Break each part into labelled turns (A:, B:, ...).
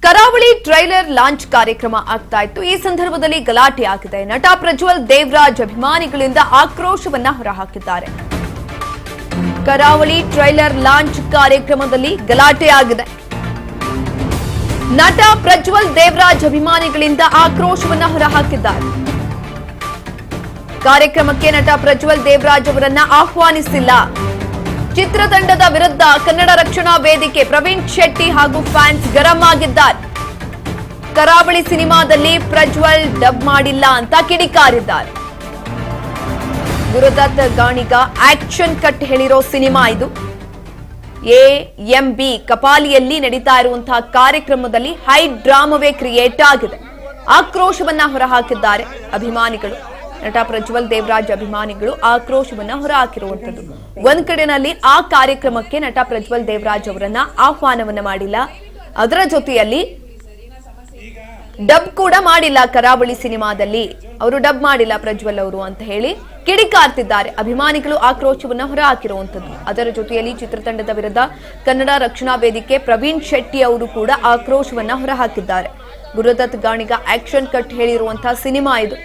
A: ಕರಾವಳಿ trailer launch ಕಾರ್ಯಕ್ರಮ ಆಗ್ತಾ ಇತ್ತು. ಈ ಸಂದರ್ಭದಲ್ಲಿ ಗಲಾಟೆ ಆಗಿದೆ. ನಟ ಪ್ರಜ್ವಲ್ ದೇವರಾಜ್ ಅಭಿಮಾನಿಗಳಿಂದ ಆಕ್ರೋಶವನ್ನ ಹೊರಹಾಕಿದ್ದಾರೆ. ಕರಾವಳಿ ಟ್ರೈಲರ್ ಲಾಂಚ್ ಕಾರ್ಯಕ್ರಮದಲ್ಲಿ ಗಲಾಟೆ ಆಗಿದೆ. ನಟ ಪ್ರಜ್ವಲ್ ದೇವರಾಜ್ ಅಭಿಮಾನಿಗಳಿಂದ ಆಕ್ರೋಶವನ್ನ ಹೊರಹಾಕಿದ್ದಾರೆ. ಕಾರ್ಯಕ್ರಮಕ್ಕೆ ನಟ ಪ್ರಜ್ವಲ್ ದೇವರಾಜ್ ಅವರನ್ನ ಆಹ್ವಾನಿಸಿಲ್ಲ. ಚಿತ್ರತಂಡದ ವಿರುದ್ಧ ಕನ್ನಡ ರಕ್ಷಣಾ ವೇದಿಕೆ ಪ್ರವೀಣ್ ಶೆಟ್ಟಿ ಹಾಗೂ ಫ್ಯಾನ್ಸ್ ಗರಂ ಆಗಿದ್ದಾರೆ. ಕರಾವಳಿ ಸಿನಿಮಾದಲ್ಲಿ ಪ್ರಜ್ವಲ್ ಡಬ್ ಮಾಡಿಲ್ಲ ಅಂತ ಕಿಡಿಕಾರಿದ್ದಾರೆ. ಗುರುದತ್ ಗಾಣಿಗ ಆಕ್ಷನ್ ಕಟ್ ಹೇಳಿರೋ ಸಿನಿಮಾ ಇದು. AMB ಕಪಾಲಿಯಲ್ಲಿ ನಡೀತಾ ಇರುವಂತಹ ಕಾರ್ಯಕ್ರಮದಲ್ಲಿ ಹೈ ಡ್ರಾಮವೇ ಕ್ರಿಯೇಟ್ ಆಗಿದೆ. ಆಕ್ರೋಶವನ್ನ ಹೊರಹಾಕಿದ್ದಾರೆ ಅಭಿಮಾನಿಗಳು. ನಟ ಪ್ರಜ್ವಲ್ ದೇವರಾಜ್ ಅಭಿಮಾನಿಗಳು ಆಕ್ರೋಶವನ್ನ ಹೊರಹಾಕಿರುವಂತದ್ದು. ಒಂದ್ ಕಡೆನಲ್ಲಿ ಆ ಕಾರ್ಯಕ್ರಮಕ್ಕೆ ನಟ ಪ್ರಜ್ವಲ್ ದೇವರಾಜ್ ಅವರನ್ನ ಆಹ್ವಾನವನ್ನ ಮಾಡಿಲ್ಲ. ಅದರ ಜೊತೆಯಲ್ಲಿ ಡಬ್ ಕೂಡ ಮಾಡಿಲ್ಲ. ಕರಾವಳಿ ಸಿನಿಮಾದಲ್ಲಿ ಅವರು ಡಬ್ ಮಾಡಿಲ್ಲ ಪ್ರಜ್ವಲ್ ಅವರು ಅಂತ ಹೇಳಿ ಕಿಡಿಕಾರ್ತಿದ್ದಾರೆ. ಅಭಿಮಾನಿಗಳು ಆಕ್ರೋಶವನ್ನ ಹೊರಹಾಕಿರುವಂತದ್ದು. ಅದರ ಜೊತೆಯಲ್ಲಿ ಚಿತ್ರತಂಡದ ವಿರುದ್ಧ ಕನ್ನಡ ರಕ್ಷಣಾ ವೇದಿಕೆ ಪ್ರವೀಣ್ ಶೆಟ್ಟಿ ಅವರು ಕೂಡ ಆಕ್ರೋಶವನ್ನ ಹೊರಹಾಕಿದ್ದಾರೆ. ಗುರುದತ್ ಗಾಣಿಗ ಆಕ್ಷನ್ ಕಟ್ ಹೇಳಿರುವಂತಹ ಸಿನಿಮಾ ಇದು.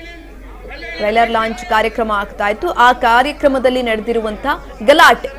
A: ಟ್ರೈಲರ್ ಲಾಂಚ್ ಕಾರ್ಯಕ್ರಮ ಆಗ್ತಾ ಇತ್ತು. ಆ ಕಾರ್ಯಕ್ರಮದಲ್ಲಿ ನಡೆದಿರುವಂತಹ ಗಲಾಟೆ.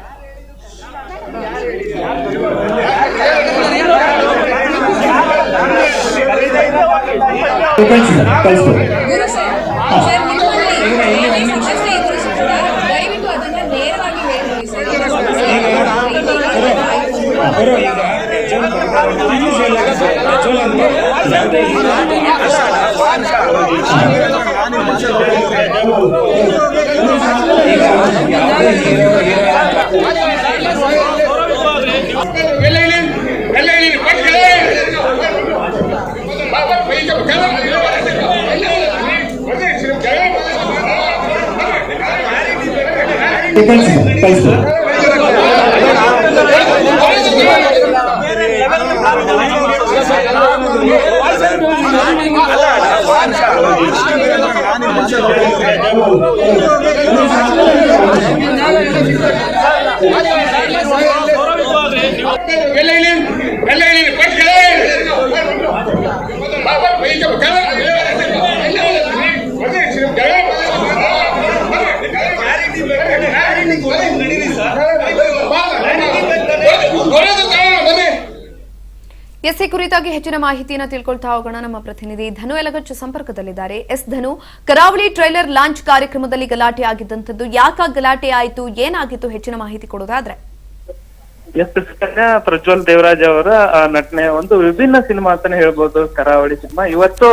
A: ಎಸ್ ಈ ಕುರಿತಾಗಿ ಹೆಚ್ಚಿನ ಮಾಹಿತಿಯನ್ನು ತಿಳ್ಕೊಳ್ತಾ ಹೋಗೋಣ. ನಮ್ಮ ಪ್ರತಿನಿಧಿ ಧನು ಯಲಗಚ್ಚ ಸಂಪರ್ಕದಲ್ಲಿದ್ದಾರೆ. ಎಸ್ ಧನು, ಕರಾವಳಿ ಟ್ರೈಲರ್ ಲಾಂಚ್ ಕಾರ್ಯಕ್ರಮದಲ್ಲಿ ಗಲಾಟೆ ಆಗಿದ್ದಂಥದ್ದು ಯಾಕಾಗಿ ಗಲಾಟೆ ಆಯಿತು, ಏನಾಗಿತ್ತು, ಹೆಚ್ಚಿನ ಮಾಹಿತಿ ಕೊಡೋದಾದ್ರೆ?
B: ಪ್ರಜ್ವಲ್ ದೇವರಾಜ್ ಅವರ ನಟನೆ ಒಂದು ವಿಭಿನ್ನ ಸಿನಿಮಾ ಅಂತಾನೆ ಹೇಳ್ಬೋದು. ಕರಾವಳಿ ಸಿನಿಮಾ ಇವತ್ತು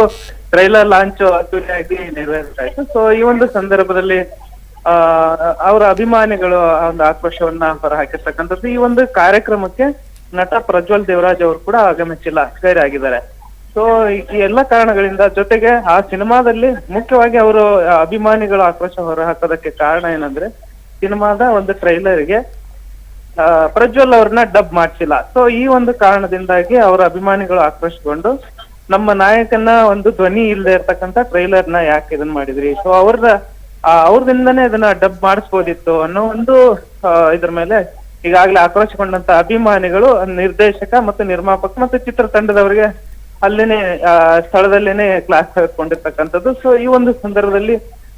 B: ಟ್ರೈಲರ್ ಲಾಂಚ್ ಅದ್ದೂರಿಯಾಗಿ ನೆರವೇರಿಸಾಯ್ತು. ಸೊ ಈ ಒಂದು ಸಂದರ್ಭದಲ್ಲಿ ಅವರ ಅಭಿಮಾನಿಗಳು ಒಂದು ಆಕ್ರೋಶವನ್ನ ಹೊರಹಾಕಿರ್ತಕ್ಕಂಥದ್ದು. ಈ ಒಂದು ಕಾರ್ಯಕ್ರಮಕ್ಕೆ ನಟ ಪ್ರಜ್ವಲ್ ದೇವರಾಜ್ ಅವರು ಕೂಡ ಆಗಮಿಸಿಲ್ಲ, ಗೈರಾಗಿದ್ದಾರೆ. ಸೊ ಈ ಎಲ್ಲ ಕಾರಣಗಳಿಂದ ಜೊತೆಗೆ ಆ ಸಿನಿಮಾದಲ್ಲಿ ಮುಖ್ಯವಾಗಿ ಅವರು ಅಭಿಮಾನಿಗಳು ಆಕ್ರೋಶ ಹೊರಹಾಕೋದಕ್ಕೆ ಕಾರಣ ಏನಂದ್ರೆ ಸಿನಿಮಾದ ಒಂದು ಟ್ರೈಲರ್ಗೆ ಪ್ರಜ್ವಲ್ ಅವ್ರನ್ನ ಡಬ್ ಮಾಡ್ಸಿಲ್ಲ. ಸೊ ಈ ಒಂದು ಕಾರಣದಿಂದಾಗಿ ಅವರ ಅಭಿಮಾನಿಗಳು ಆಕ್ರೋಶಗೊಂಡು ನಮ್ಮ ನಾಯಕನ ಒಂದು ಧ್ವನಿ ಇಲ್ಲದೆ ಇರ್ತಕ್ಕಂಥ ಟ್ರೈಲರ್ನ ಯಾಕೆ ಇದನ್ನ ಮಾಡಿದ್ರಿ, ಸೊ ಅವ್ರದಿಂದನೇ ಇದನ್ನ ಡಬ್ ಮಾಡಿಸ್ಬೋದಿತ್ತು ಅನ್ನೋ ಒಂದು ಇದ್ರ ಮೇಲೆ ಈಗಾಗಲೇ ಆಕ್ರೋಶಗೊಂಡಂತ ಅಭಿಮಾನಿಗಳು ನಿರ್ದೇಶಕ ಮತ್ತು ನಿರ್ಮಾಪಕ ಮತ್ತು ಚಿತ್ರತಂಡದವರಿಗೆ ಅಲ್ಲೇನೆ ಸ್ಥಳದಲ್ಲೇನೆ ಕ್ಲಾಸ್ ತೆಗೆದುಕೊಂಡಿರ್ತಕ್ಕಂಥದ್ದು. ಸೊ ಈ ಒಂದು ಸಂದರ್ಭದಲ್ಲಿ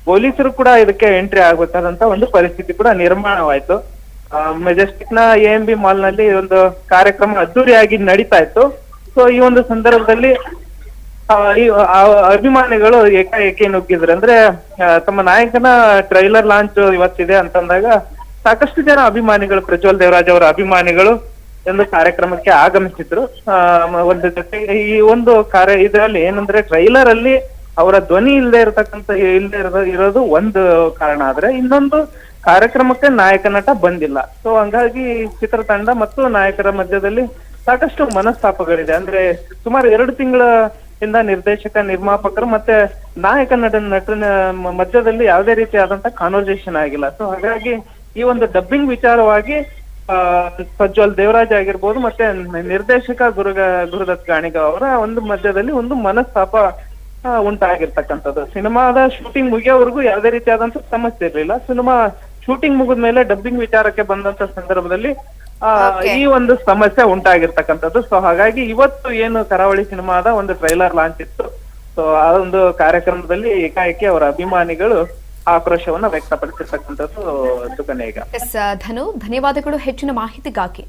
B: ಪೊಲೀಸರು ಕೂಡ ಇದಕ್ಕೆ ಎಂಟ್ರಿ ಆಗ್ಬೇಕಾದಂತ ಒಂದು ಪರಿಸ್ಥಿತಿ ಕೂಡ ನಿರ್ಮಾಣವಾಯ್ತು. ಮೆಜೆಸ್ಟಿಕ್ ನ AMB ಮಾಲ್ ನಲ್ಲಿ ಒಂದು ಕಾರ್ಯಕ್ರಮ ಅದ್ದೂರಿಯಾಗಿ ನಡೀತಾ ಇತ್ತು. ಸೊ ಈ ಒಂದು ಸಂದರ್ಭದಲ್ಲಿ ಈ ಅಭಿಮಾನಿಗಳು ಏಕಾಏಕಿ ನುಗ್ಗಿದ್ರು. ಅಂದ್ರೆ ತಮ್ಮ ನಾಯಕನ ಟ್ರೈಲರ್ ಲಾಂಚ್ ಇವತ್ತಿದೆ ಅಂತಂದಾಗ ಸಾಕಷ್ಟು ಜನ ಅಭಿಮಾನಿಗಳು, ಪ್ರಜ್ವಲ್ ದೇವರಾಜ್ ಅವರ ಅಭಿಮಾನಿಗಳು ಒಂದು ಕಾರ್ಯಕ್ರಮಕ್ಕೆ ಆಗಮಿಸಿದ್ರು. ಒಂದು ಜೊತೆ ಈ ಒಂದು ಇದರಲ್ಲಿ ಏನಂದ್ರೆ ಟ್ರೈಲರ್ ಅಲ್ಲಿ ಅವರ ಧ್ವನಿ ಇಲ್ಲದೆ ಇರೋದು ಒಂದು ಕಾರಣ ಆದ್ರೆ, ಇನ್ನೊಂದು ಕಾರ್ಯಕ್ರಮಕ್ಕೆ ನಾಯಕ ನಟ ಬಂದಿಲ್ಲ. ಸೊ ಹಂಗಾಗಿ ಚಿತ್ರತಂಡ ಮತ್ತು ನಾಯಕರ ಮಧ್ಯದಲ್ಲಿ ಸಾಕಷ್ಟು ಮನಸ್ತಾಪಗಳಿದೆ. ಅಂದ್ರೆ ಸುಮಾರು 2 ತಿಂಗಳಿಂದ ನಿರ್ದೇಶಕ, ನಿರ್ಮಾಪಕರು ಮತ್ತೆ ನಾಯಕ ನಟನ ಮಧ್ಯದಲ್ಲಿ ಯಾವುದೇ ರೀತಿಯಾದಂತ ಕಾನ್ವರ್ಸೇಷನ್ ಆಗಿಲ್ಲ. ಸೊ ಹಾಗಾಗಿ ಈ ಒಂದು ಡಬ್ಬಿಂಗ್ ವಿಚಾರವಾಗಿ ಪ್ರಜ್ವಲ್ ದೇವರಾಜ್ ಆಗಿರ್ಬೋದು ಮತ್ತೆ ನಿರ್ದೇಶಕ ಗುರುದತ್ ಗಾಣಿಗ ಅವರ ಒಂದು ಮಧ್ಯದಲ್ಲಿ ಒಂದು ಮನಸ್ತಾಪ ಉಂಟಾಗಿರ್ತಕ್ಕಂಥದ್ದು. ಸಿನಿಮಾದ ಶೂಟಿಂಗ್ ಮುಗಿಯೋವರೆಗೂ ಯಾವುದೇ ರೀತಿಯಾದಂತ ಸಮಸ್ಯೆ ಇರಲಿಲ್ಲ. ಸಿನಿಮಾ ಶೂಟಿಂಗ್ ಮುಗಿದ ಮೇಲೆ ಡಬ್ಬಿಂಗ್ ವಿಚಾರಕ್ಕೆ ಬಂದಂತ ಸಂದರ್ಭದಲ್ಲಿ ಈ ಒಂದು ಸಮಸ್ಯೆ ಉಂಟಾಗಿರ್ತಕ್ಕಂಥದ್ದು. ಸೊ ಹಾಗಾಗಿ ಇವತ್ತು ಏನು ಕರಾವಳಿ ಸಿನಿಮಾದ ಒಂದು ಟ್ರೈಲರ್ ಲಾಂಚ್ ಇತ್ತು, ಸೊ ಆ ಒಂದು ಕಾರ್ಯಕ್ರಮದಲ್ಲಿ ಏಕಾಏಕಿ ಅವರ ಅಭಿಮಾನಿಗಳು ಆಕ್ರೋಶವನ್ನ ವ್ಯಕ್ತಪಡಿಸಿರ್ತಕ್ಕಂಥದ್ದು ಸುಕನ್ಯಾ ಈಗ.
A: ಧನು, ಧನ್ಯವಾದಗಳು ಹೆಚ್ಚಿನ ಮಾಹಿತಿಗಾಗಿ.